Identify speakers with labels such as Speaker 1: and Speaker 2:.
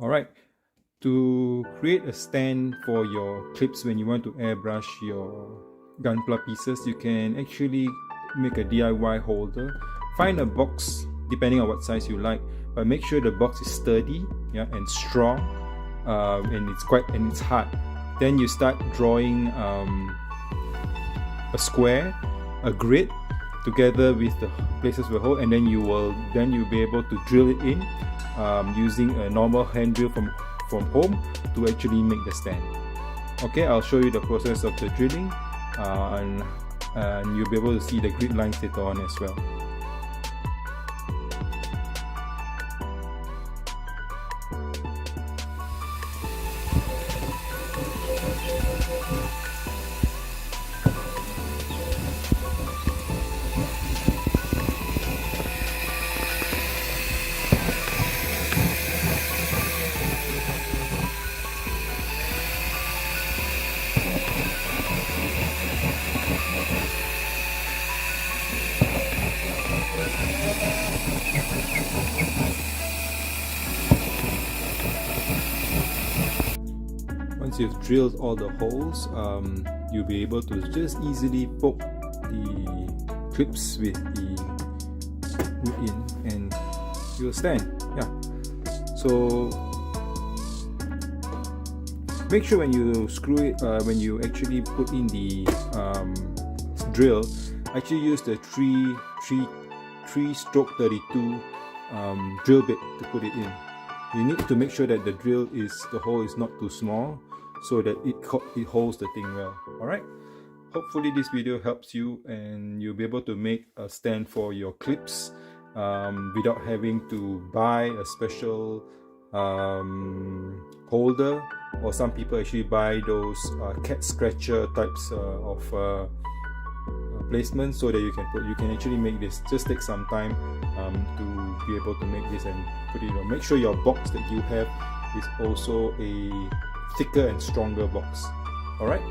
Speaker 1: Alright, to create a stand for your clips when you want to airbrush your Gunpla pieces, you can actually make a DIY holder. Find a box depending on what size you like, but make sure the box is sturdy, yeah, and strong, and it's hard. Then you start drawing a square, a grid, together with the places for the hole, and then you'll be able to drill it in using a normal hand drill from home to actually make the stand. Okay, I'll show you the process of the drilling, and you'll be able to see the grid lines later on as well. Once you've drilled all the holes, you'll be able to just easily poke the clips with the wood in, and you'll stand. Yeah. So make sure when you screw it, when you actually put in the drill, actually use the 3-stroke 32 drill bit to put it in. You need to make sure that the hole is not too small, so that it holds the thing well. Alright, hopefully this video helps you and you'll be able to make a stand for your clips without having to buy a special holder, or some people actually buy those cat scratcher types of placement, so that you can actually make this. Just take some time to be able to make this and put it on. Make sure your box that you have is also a thicker and stronger box. Alright.